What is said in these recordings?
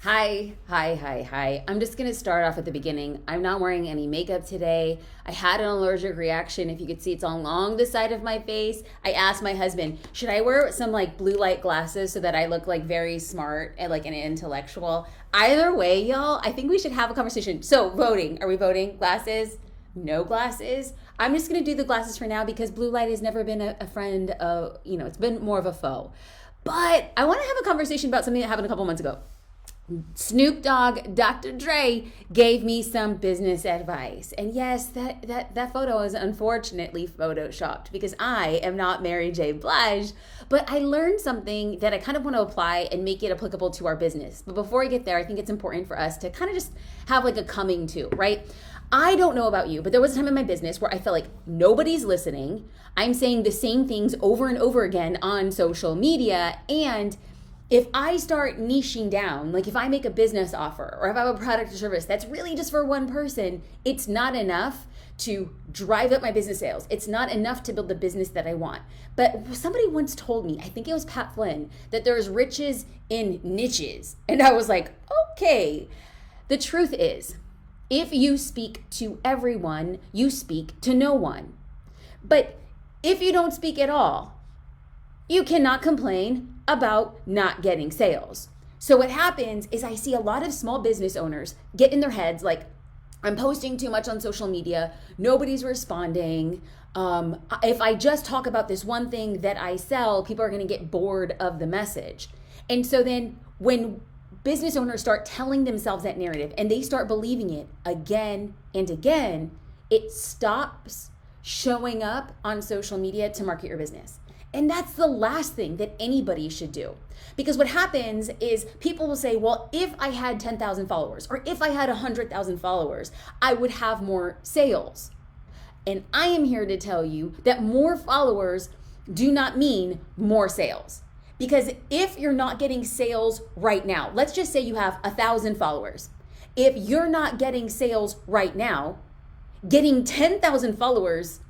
Hi. I'm just going to start off at the beginning. I'm not wearing any makeup today. I had an allergic reaction. If you could see, it's along the side of my face. I asked my husband, should I wear some like blue light glasses so that I look like very smart and like an intellectual? Either way, y'all, I think we should have a conversation. So voting, are we voting? Glasses? No glasses? I'm just going to do the glasses for now because blue light has never been a friend of, it's been more of a foe. But I want to have a conversation about something that happened a couple months ago. Snoop Dogg Dr. gave me some business advice. And yes, that photo is unfortunately photoshopped because I am not Mary J. Blige, but I learned something that I kind of want to apply and make it applicable to our business. But before I get there, I think it's important for us to kind of just have like a coming to, right? I don't know about you, but there was a time in my business where I felt like nobody's listening. I'm saying the same things over and over again on social media, and if I start niching down, like if I make a business offer or if I have a product or service that's really just for one person, it's not enough to drive up my business sales. It's not enough to build the business that I want. But somebody once told me, I think it was Pat Flynn, that there's riches in niches. And I was like, okay. The truth is, if you speak to everyone, you speak to no one. But if you don't speak at all, you cannot complain about not getting sales. So what happens is I see a lot of small business owners get in their heads like, I'm posting too much on social media, nobody's responding. If I just talk about this one thing that I sell, people are going to get bored of the message. And so then when business owners start telling themselves that narrative and they start believing it again and again, it stops showing up on social media to market your business. And that's the last thing that anybody should do. Because what happens is people will say, well, if I had 10,000 followers or if I had 100,000 followers, I would have more sales. And I am here to tell you that more followers do not mean more sales. Because if you're not getting sales right now, let's just say you have 1,000 followers. If you're not getting sales right now, getting 10,000 followers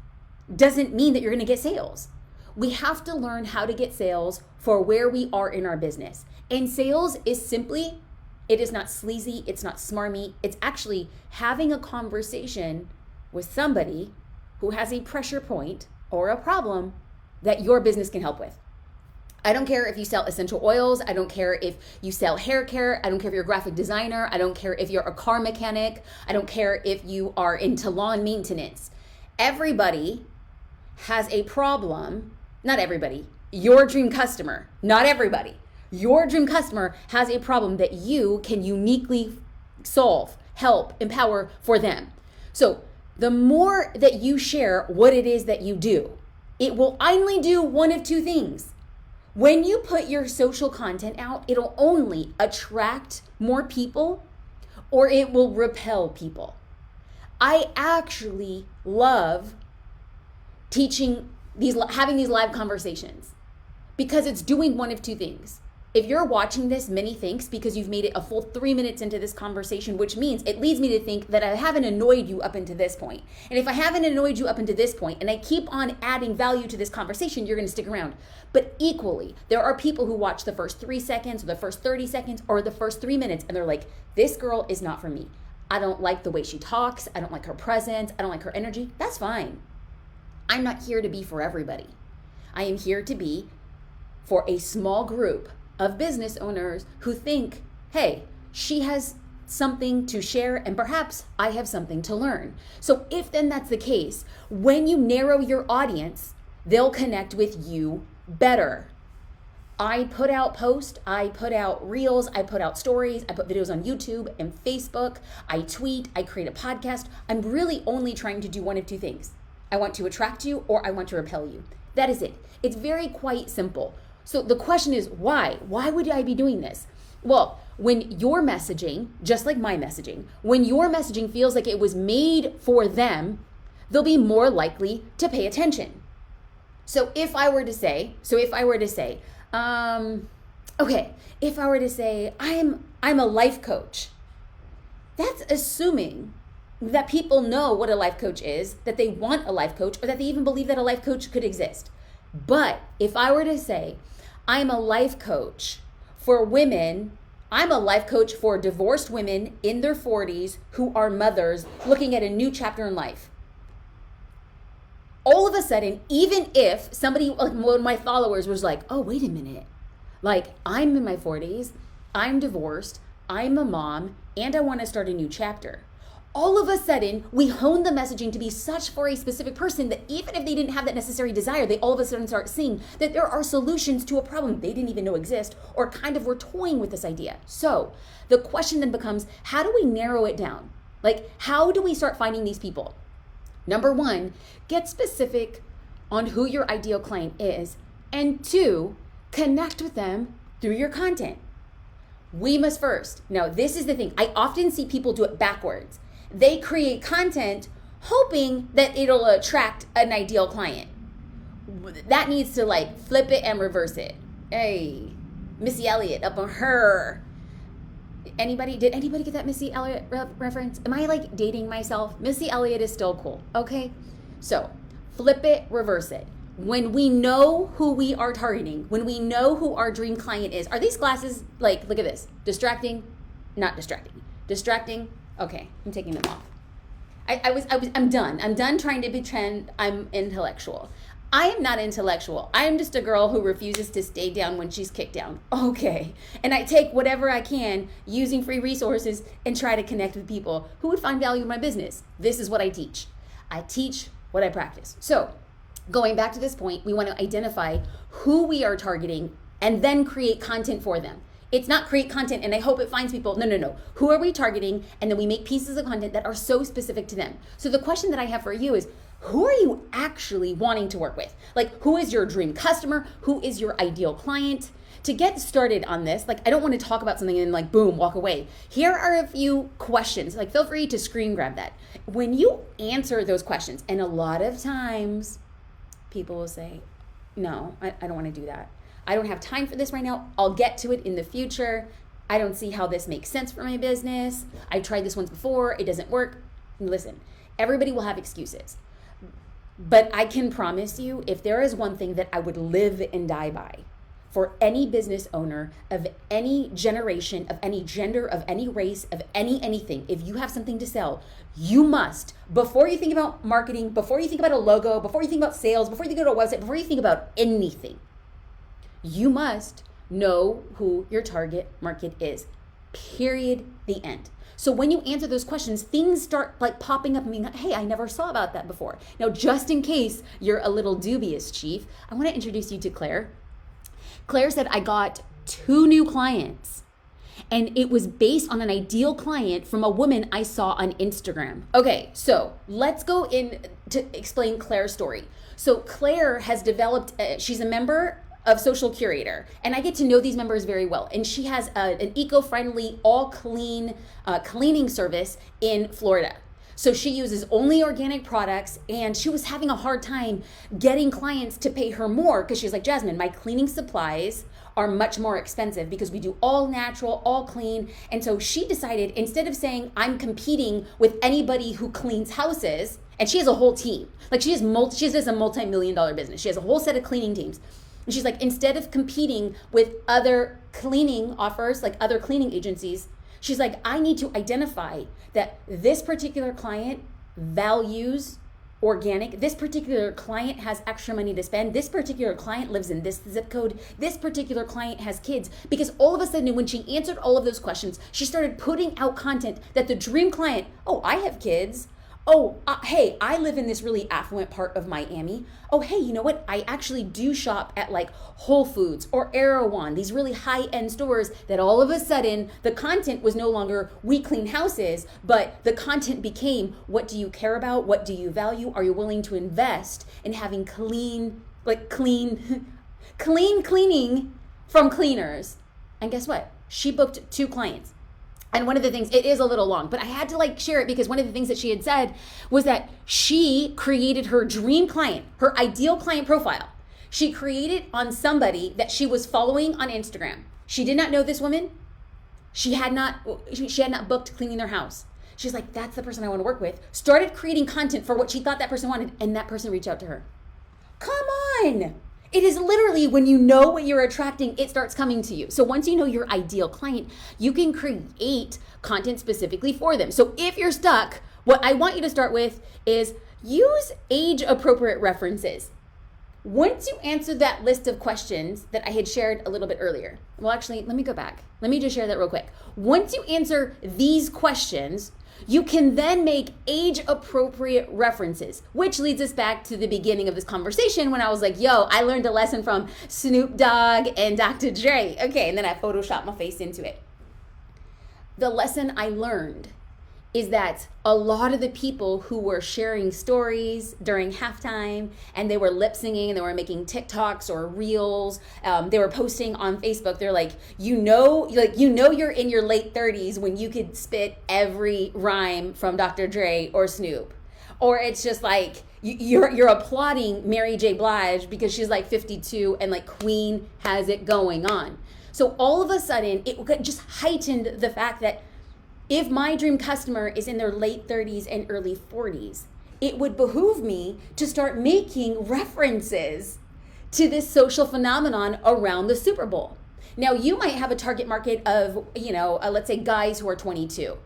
doesn't mean that you're going to get sales. We have to learn how to get sales for where we are in our business. And sales is simply, it is not sleazy, it's not smarmy. It's actually having a conversation with somebody who has a pressure point or a problem that your business can help with. I don't care if you sell essential oils. I don't care if you sell hair care. I don't care if you're a graphic designer. I don't care if you're a car mechanic. I don't care if you are into lawn maintenance. Everybody has a problem. Not everybody, your dream customer, not everybody. Your dream customer has a problem that you can uniquely solve, help, empower for them. So the more that you share what it is that you do, it will only do one of two things. When you put your social content out, it'll only attract more people or it will repel people. I actually love having these live conversations because it's doing one of two things. If you're watching this, many thanks because you've made it a full 3 minutes into this conversation, which means it leads me to think that I haven't annoyed you up until this point. And if I haven't annoyed you up until this point and I keep on adding value to this conversation, you're going to stick around. But equally, there are people who watch the first 3 seconds or the first 30 seconds or the first 3 minutes and they're like, this girl is not for me. I don't like the way she talks. I don't like her presence. I don't like her energy. That's fine. I'm not here to be for everybody. I am here to be for a small group of business owners who think, hey, she has something to share and perhaps I have something to learn. So if then that's the case, when you narrow your audience, they'll connect with you better. I put out posts, I put out reels, I put out stories, I put videos on YouTube and Facebook, I tweet, I create a podcast. I'm really only trying to do one of two things. I want to attract you or I want to repel you. That is it. It's very quite simple. So the question is why? Why would I be doing this? Well, when your messaging, just like my messaging, when your messaging feels like it was made for them, they'll be more likely to pay attention. If I were to say, I'm a life coach, that's assuming that people know what a life coach is, that they want a life coach, or that they even believe that a life coach could exist. But if I were to say, I'm a life coach for women I'm a life coach for divorced women in their 40s who are mothers looking at a new chapter in life. All of a sudden, even if somebody, like one of my followers was like, oh, wait a minute. Like, I'm in my 40s, I'm divorced, I'm a mom, and I want to start a new chapter. All of a sudden, we hone the messaging to be such for a specific person that even if they didn't have that necessary desire, they all of a sudden start seeing that there are solutions to a problem they didn't even know exist, or kind of were toying with this idea. So the question then becomes, how do we narrow it down? Like, how do we start finding these people? Number one, get specific on who your ideal client is. And two, connect with them through your content. We must first. Now, this is the thing. I often see people do it backwards. They create content hoping that it'll attract an ideal client. That needs to like flip it and reverse it. Hey, Missy Elliott up on her. Did anybody get that Missy Elliott reference? Am I like dating myself? Missy Elliott is still cool. Okay. So flip it, reverse it. When we know who we are targeting, when we know who our dream client is, are these glasses like, look at this, distracting, not distracting, distracting? Okay, I'm taking them off. I'm done. I'm done trying to pretend I'm intellectual. I am not intellectual. I am just a girl who refuses to stay down when she's kicked down. Okay. And I take whatever I can using free resources and try to connect with people who would find value in my business. This is what I teach. I teach what I practice. So going back to this point, we want to identify who we are targeting and then create content for them. It's not create content and I hope it finds people. No. Who are we targeting? And then we make pieces of content that are so specific to them. So the question that I have for you is, who are you actually wanting to work with? Like, who is your dream customer? Who is your ideal client? To get started on this, like, I don't want to talk about something and like, boom, walk away. Here are a few questions. Like, feel free to screen grab that. When you answer those questions, and a lot of times people will say, no, I don't want to do that. I don't have time for this right now. I'll get to it in the future. I don't see how this makes sense for my business. I tried this once before. It doesn't work. Listen, everybody will have excuses. But I can promise you, if there is one thing that I would live and die by for any business owner of any generation, of any gender, of any race, of anything, if you have something to sell, you must, before you think about marketing, before you think about a logo, before you think about sales, before you think about a website, before you think about anything, you must know who your target market is. Period. The end. So when you answer those questions, things start like popping up and being like, hey, I never saw about that before. Now, just in case you're a little dubious, Chief, I want to introduce you to Claire. Claire said, I got 2 new clients and it was based on an ideal client from a woman I saw on Instagram. Okay, so let's go in to explain Claire's story. So Claire has developed, she's a member of Social Curator, and I get to know these members very well. And she has an eco-friendly, all clean cleaning service in Florida. So she uses only organic products, and she was having a hard time getting clients to pay her more because she's like, Jasmine, my cleaning supplies are much more expensive because we do all natural, all clean. And so she decided, instead of saying I'm competing with anybody who cleans houses, and she has a whole team, like she has a multi-million-dollar business. She has a whole set of cleaning teams. And she's like, instead of competing with other cleaning offers, like other cleaning agencies, she's like, I need to identify that this particular client values organic. This particular client has extra money to spend. This particular client lives in this zip code. This particular client has kids. Because all of a sudden, when she answered all of those questions, she started putting out content that the dream client, oh, I have kids. Oh, hey, I live in this really affluent part of Miami. Oh, hey, you know what? I actually do shop at like Whole Foods or Erewhon, these really high-end stores that all of a sudden the content was no longer we clean houses, but the content became, what do you care about? What do you value? Are you willing to invest in having clean cleaning from cleaners? And guess what? She booked 2 clients. And one of the things, it is a little long, but I had to like share it because one of the things that she had said was that she created her dream client, her ideal client profile. She created on somebody that she was following on Instagram. She did not know this woman. She had not booked cleaning their house. She's like, that's the person I want to work with. Started creating content for what she thought that person wanted, and that person reached out to her. Come on. It is literally when you know what you're attracting, it starts coming to you. So once you know your ideal client, you can create content specifically for them. So if you're stuck, what I want you to start with is use age-appropriate references. Once you answer that list of questions that I had shared a little bit earlier, well, actually, let me go back. Let me just share that real quick. Once you answer these questions, you can then make age-appropriate references, which leads us back to the beginning of this conversation when I was like, yo, I learned a lesson from Snoop Dogg and Dr. Dre. Okay, and then I photoshopped my face into it. The lesson I learned is that a lot of the people who were sharing stories during halftime and they were lip singing and they were making TikToks or reels, they were posting on Facebook. They're like, you know you're in your late 30s when you could spit every rhyme from Dr. Dre or Snoop. Or it's just like you're applauding Mary J. Blige because she's like 52 and like Queen has it going on. So all of a sudden it just heightened the fact that if my dream customer is in their late 30s and early 40s, it would behoove me to start making references to this social phenomenon around the Super Bowl. Now, you might have a target market of, let's say guys who are 22.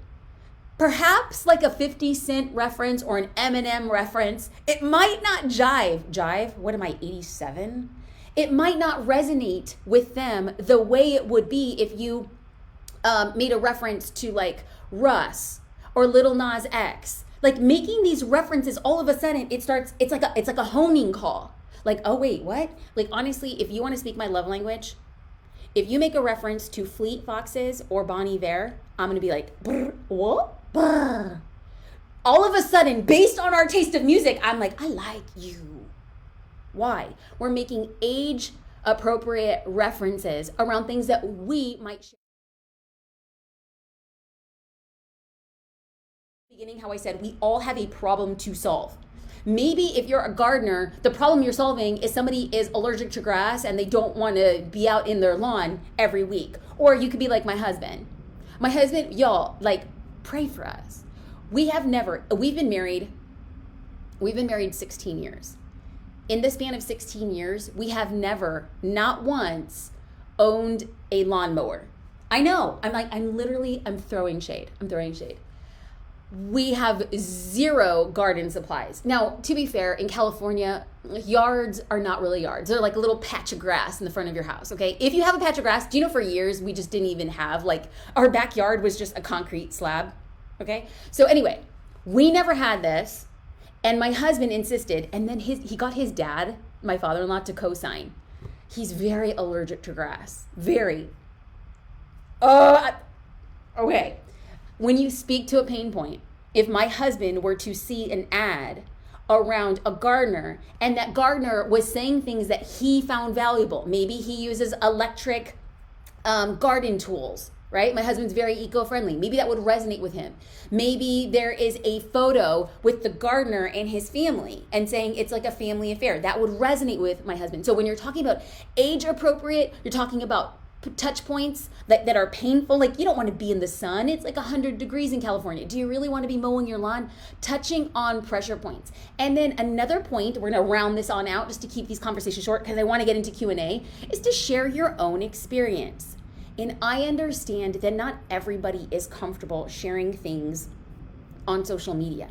Perhaps like a 50 Cent reference or an Eminem reference, it might not jive. What am I, 87? It might not resonate with them the way it would be if you made a reference to like Russ or Lil Nas X. Like making these references, all of a sudden it's like a honing call. Like, oh wait, what? Like honestly, if you want to speak my love language, if you make a reference to Fleet Foxes or Bon Iver, I'm gonna be like, brr, what? Brr. All of a sudden, based on our taste of music, I'm like, I like you. Why? We're making age appropriate references around things that we might share. Beginning, how I said we all have a problem to solve. Maybe if you're a gardener, the problem you're solving is somebody is allergic to grass and they don't want to be out in their lawn every week. Or you could be like my husband. My husband, y'all, like, pray for us. We've been married 16 years. In the span of 16 years, we have never, not once, owned a lawnmower. I know, I'm throwing shade. We have zero garden supplies. Now, to be fair, in California, yards are not really yards. They're like a little patch of grass in the front of your house, okay? If you have a patch of grass, do you know for years we just didn't even have, like, our backyard was just a concrete slab, okay? So anyway, we never had this, and my husband insisted, and then he got his dad, my father-in-law, to co-sign. He's very allergic to grass. Very. Okay. When you speak to a pain point, if my husband were to see an ad around a gardener and that gardener was saying things that he found valuable, maybe he uses electric garden tools, right? My husband's very eco-friendly. Maybe that would resonate with him. Maybe there is a photo with the gardener and his family and saying it's like a family affair. That would resonate with my husband. So when you're talking about age appropriate, you're talking about touch points that are painful. Like, you don't want to be in the sun. It's like 100 degrees in California. Do you really want to be mowing your lawn? Touching on pressure points. And then another point, we're going to round this on out just to keep these conversations short because I want to get into Q&A, is to share your own experience. And I understand that not everybody is comfortable sharing things on social media.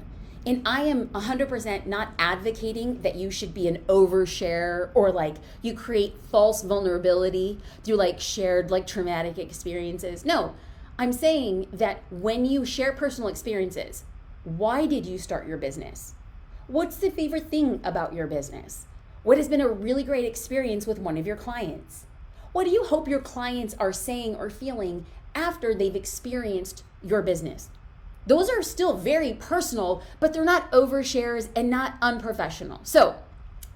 And I am 100% not advocating that you should be an overshare or like you create false vulnerability through like shared like traumatic experiences. No, I'm saying that when you share personal experiences, why did you start your business? What's the favorite thing about your business? What has been a really great experience with one of your clients? What do you hope your clients are saying or feeling after they've experienced your business? Those are still very personal, but they're not overshares and not unprofessional. So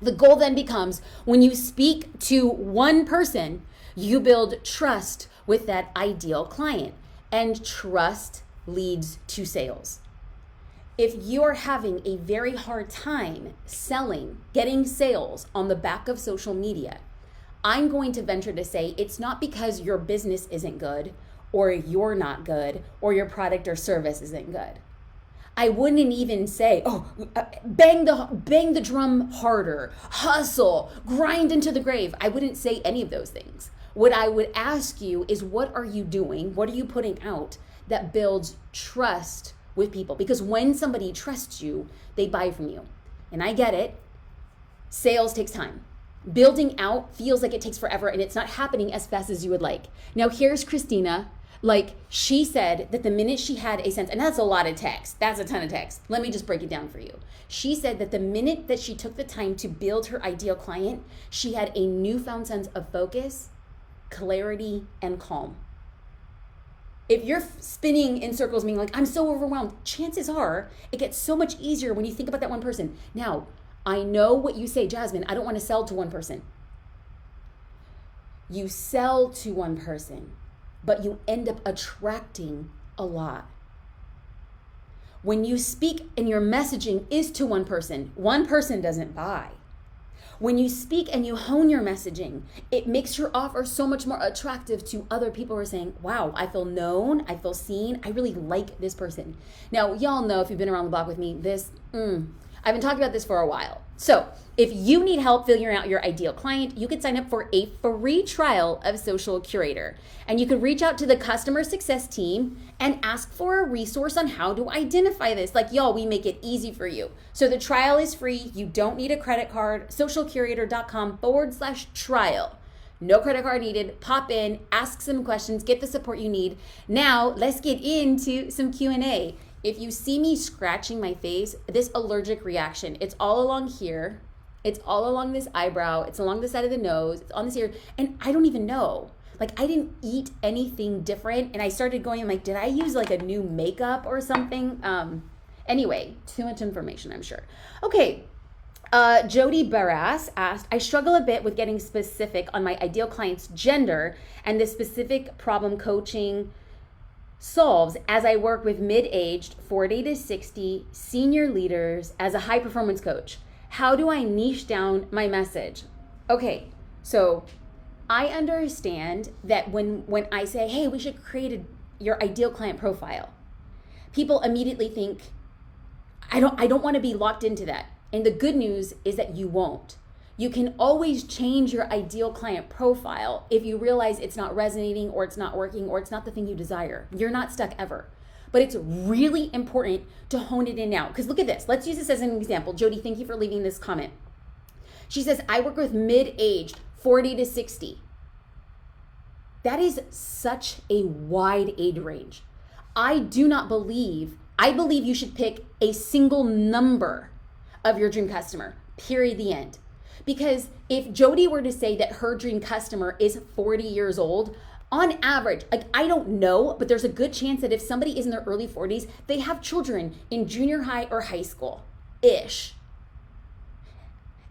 the goal then becomes when you speak to one person, you build trust with that ideal client, and trust leads to sales. If you're having a very hard time selling, getting sales on the back of social media, I'm going to venture to say it's not because your business isn't good or you're not good, or your product or service isn't good. I wouldn't even say, bang the drum harder, hustle, grind into the grave. I wouldn't say any of those things. What I would ask you is, what are you doing? What are you putting out that builds trust with people? Because when somebody trusts you, they buy from you. And I get it. Sales takes time. Building out feels like it takes forever, and it's not happening as fast as you would like. Now, here's Christina. Like, she said that the minute she had a sense, and that's a lot of text. That's a ton of text. Let me just break it down for you. She said that the minute that she took the time to build her ideal client, she had a newfound sense of focus, clarity, and calm. If you're spinning in circles being like, I'm so overwhelmed, chances are it gets so much easier when you think about that one person. Now, I know what you say, Jasmine, I don't want to sell to one person. You sell to one person, but you end up attracting a lot. When you speak and your messaging is to one person doesn't buy. When you speak and you hone your messaging, it makes your offer so much more attractive to other people who are saying, wow, I feel known, I feel seen, I really like this person. Now, y'all know, if you've been around the block with me, I've been talking about this for a while. So if you need help figuring out your ideal client, you can sign up for a free trial of Social Curator. And you can reach out to the customer success team and ask for a resource on how to identify this. Like, y'all, we make it easy for you. So the trial is free. You don't need a credit card. socialcurator.com/trial. No credit card needed. Pop in, ask some questions, get the support you need. Now let's get into some Q&A. If you see me scratching my face, this allergic reaction, it's all along here. It's all along this eyebrow. It's along the side of the nose. It's on this ear. And I don't even know. Like, I didn't eat anything different. And I started going, I'm like, did I use like a new makeup or something? Anyway, too much information, I'm sure. Okay. Jody Barras asked, I struggle a bit with getting specific on my ideal client's gender and the specific problem coaching solves as I work with mid-aged 40 to 60 senior leaders as a high performance coach. How do I niche down my message? Okay, so I understand that when I say, hey, we should create your ideal client profile, people immediately think, I don't want to be locked into that. And the good news is that you won't. You can always change your ideal client profile if you realize it's not resonating or it's not working or it's not the thing you desire. You're not stuck ever. But it's really important to hone it in now. Because look at this. Let's use this as an example. Jody, thank you for leaving this comment. She says, I work with mid-aged 40 to 60. That is such a wide age range. I believe you should pick a single number of your dream customer, period, the end. Because if Jody were to say that her dream customer is 40 years old, on average, like, I don't know, but there's a good chance that if somebody is in their early 40s, they have children in junior high or high school-ish.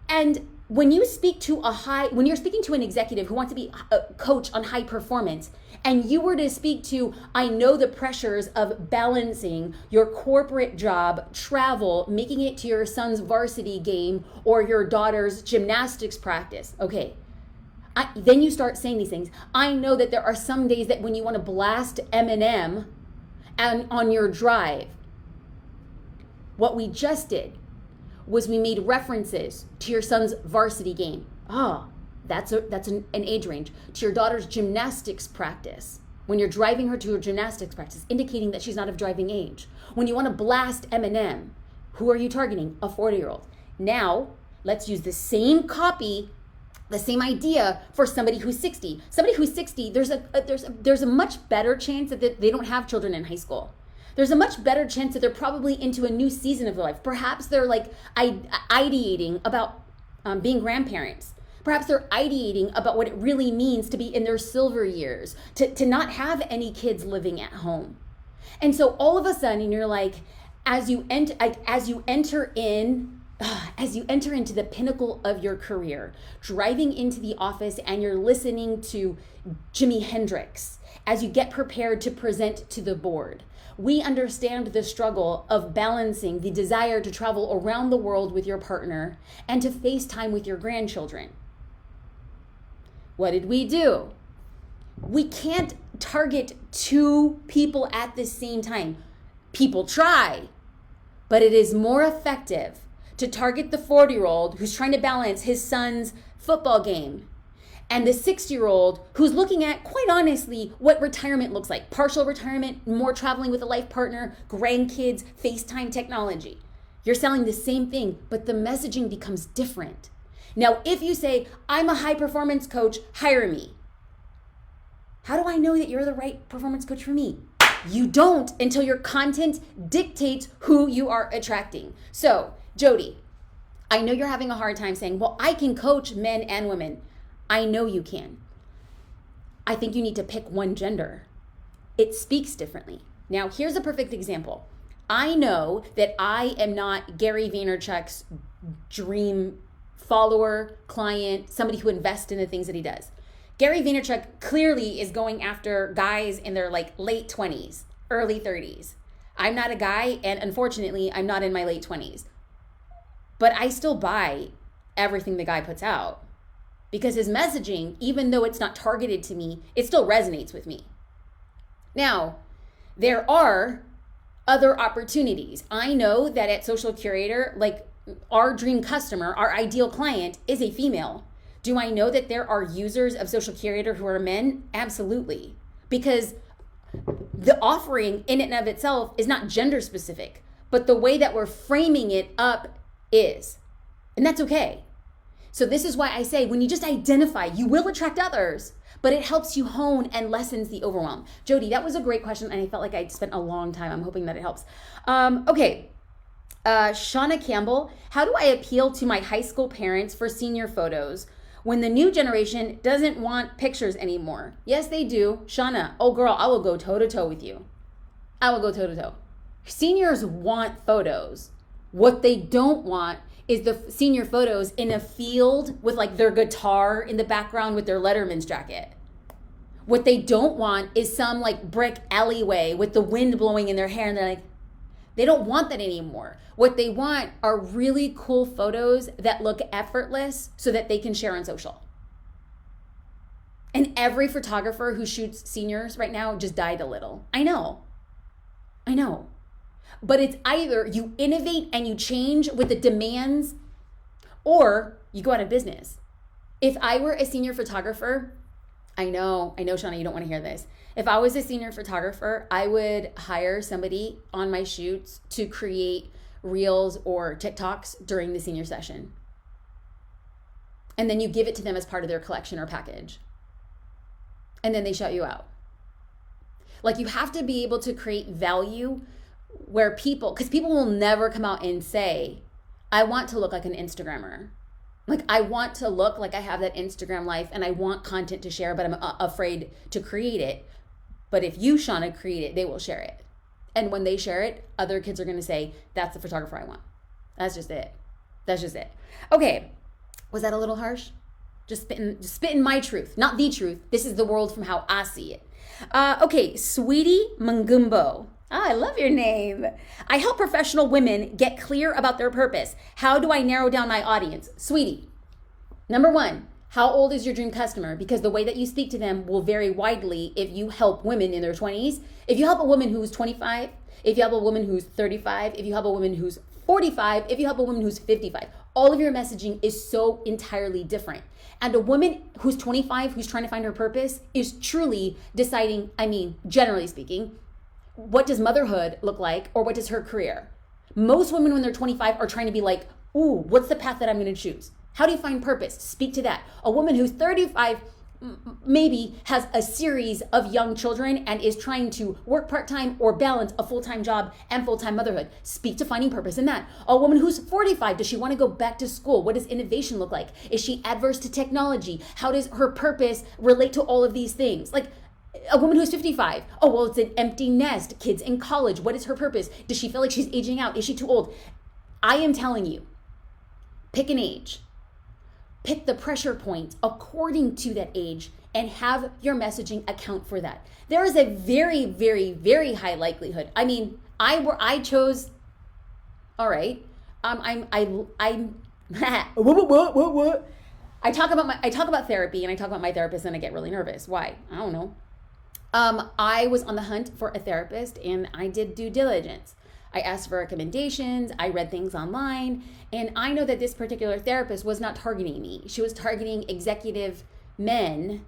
And when you're speaking to an executive who wants to be a coach on high performance, and you were to speak to, I know the pressures of balancing your corporate job, travel, making it to your son's varsity game or your daughter's gymnastics practice. Okay. Then you start saying these things. I know that there are some days that when you want to blast Eminem on your drive. What we just did was we made references to your son's varsity game. That's an age range. To your daughter's gymnastics practice. When you're driving her to her gymnastics practice, indicating that she's not of driving age. When you want to blast Eminem, who are you targeting? A 40-year-old. Now, let's use the same copy, the same idea for somebody who's 60. Somebody who's 60, there's a much better chance that they don't have children in high school. There's a much better chance that they're probably into a new season of their life. Perhaps they're like ideating about being grandparents. Perhaps they're ideating about what it really means to be in their silver years, to not have any kids living at home. And so all of a sudden you're like, as you enter into the pinnacle of your career, driving into the office and you're listening to Jimi Hendrix as you get prepared to present to the board. We understand the struggle of balancing the desire to travel around the world with your partner and to FaceTime with your grandchildren. What did we do? We can't target two people at the same time. People try. But it is more effective to target the 40-year-old who's trying to balance his son's football game and the 60-year-old who's looking at, quite honestly, what retirement looks like. Partial retirement, more traveling with a life partner, grandkids, FaceTime technology. You're selling the same thing, but the messaging becomes different. Now, if you say, I'm a high performance coach, hire me. How do I know that you're the right performance coach for me? You don't until your content dictates who you are attracting. So, Jody, I know you're having a hard time saying, well, I can coach men and women. I know you can. I think you need to pick one gender. It speaks differently. Now, here's a perfect example. I know that I am not Gary Vaynerchuk's dream follower, client, somebody who invests in the things that he does. Gary Vaynerchuk clearly is going after guys in their late 20s, early 30s. I'm not a guy, and unfortunately, I'm not in my late 20s. But I still buy everything the guy puts out because his messaging, even though it's not targeted to me, it still resonates with me. Now, there are other opportunities. I know that at Social Curator, our dream customer, our ideal client is a female. Do I know that there are users of Social Curator who are men? Absolutely. Because the offering in and of itself is not gender specific, but the way that we're framing it up is. And that's okay. So this is why I say when you just identify, you will attract others, but it helps you hone and lessens the overwhelm. Jody, that was a great question, and I felt like I spent a long time. I'm hoping that it helps. Okay. Shauna Campbell, how do I appeal to my high school parents for senior photos when the new generation doesn't want pictures anymore? Yes, they do. Shauna, oh girl, I will go toe-to-toe with you. I will go toe-to-toe. Seniors want photos. What they don't want is the senior photos in a field with their guitar in the background with their Letterman's jacket. What they don't want is some brick alleyway with the wind blowing in their hair, and they don't want that anymore. What they want are really cool photos that look effortless so that they can share on social. And every photographer who shoots seniors right now just died a little. I know. But it's either you innovate and you change with the demands, or you go out of business. If I were a senior photographer, I know, Shauna, you don't want to hear this. If I was a senior photographer, I would hire somebody on my shoots to create reels or TikToks during the senior session. And then you give it to them as part of their collection or package. And then they shout you out. You have to be able to create value where because people will never come out and say, I want to look like an Instagrammer. I want to look like I have that Instagram life and I want content to share, but I'm afraid to create it. But if you, Shauna, create it, they will share it. And when they share it, other kids are going to say, that's the photographer I want. That's just it. Okay. Was that a little harsh? Just spitting my truth, not the truth. This is the world from how I see it. Okay. Sweetie Mangumbo. I love your name. I help professional women get clear about their purpose. How do I narrow down my audience? Sweetie, number one, how old is your dream customer? Because the way that you speak to them will vary widely if you help women in their 20s. If you help a woman who's 25, if you help a woman who's 35, if you help a woman who's 45, if you help a woman who's 55, all of your messaging is so entirely different. And a woman who's 25, who's trying to find her purpose, is truly deciding, generally speaking, what does motherhood look like, or what does her career? Most women when they're 25 are trying to be ooh, what's the path that I'm going to choose? How do you find purpose? Speak to that. A woman who's 35 maybe has a series of young children and is trying to work part-time or balance a full-time job and full-time motherhood. Speak to finding purpose in that. A woman who's 45, does she want to go back to school? What does innovation look like? Is she adverse to technology? How does her purpose relate to all of these things? A woman who's 55, oh, well, it's an empty nest, kids in college. What is her purpose? Does she feel like she's aging out? Is she too old? I am telling you, pick an age. Pick the pressure points according to that age and have your messaging account for that. There is a very, very, very high likelihood. I chose, all right, I talk about therapy, and I talk about my therapist, and I get really nervous. Why? I don't know. I was on the hunt for a therapist, and I did due diligence. I asked for recommendations. I read things online. And I know that this particular therapist was not targeting me. She was targeting executive men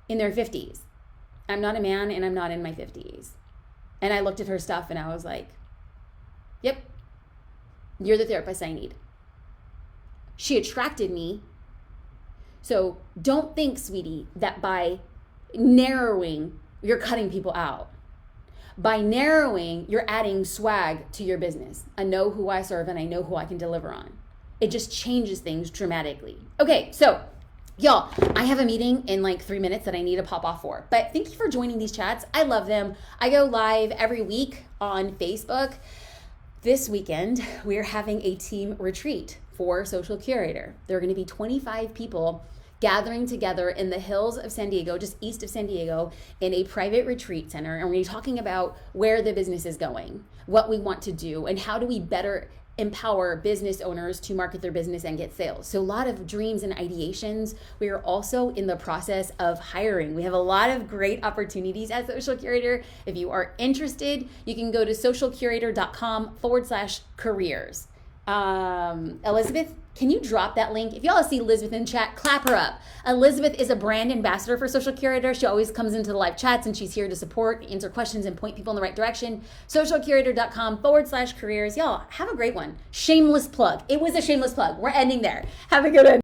in their 50s. I'm not a man and I'm not in my 50s. And I looked at her stuff and I was like, yep, you're the therapist I need. She attracted me. So don't think, sweetie, that by narrowing, you're cutting people out. By narrowing, you're adding swag to your business. I know who I serve and I know who I can deliver on. It just changes things dramatically. Okay, so y'all, I have a meeting in like 3 minutes that I need to pop off for. But thank you for joining these chats. I love them. I go live every week on Facebook. This weekend, we're having a team retreat for Social Curator. There are going to be 25 people gathering together in the hills of San Diego, just east of San Diego, in a private retreat center. And we're going to be talking about where the business is going, what we want to do, and how do we better empower business owners to market their business and get sales. So a lot of dreams and ideations. We are also in the process of hiring. We have a lot of great opportunities at Social Curator. If you are interested, you can go to socialcurator.com/careers. Elizabeth, can you drop that link? If y'all see Elizabeth in chat, clap her up. Elizabeth is a brand ambassador for Social Curator. She always comes into the live chats and she's here to support, answer questions, and point people in the right direction. Socialcurator.com/careers. Y'all have a great one. Shameless plug. It was a shameless plug. We're ending there. Have a good one.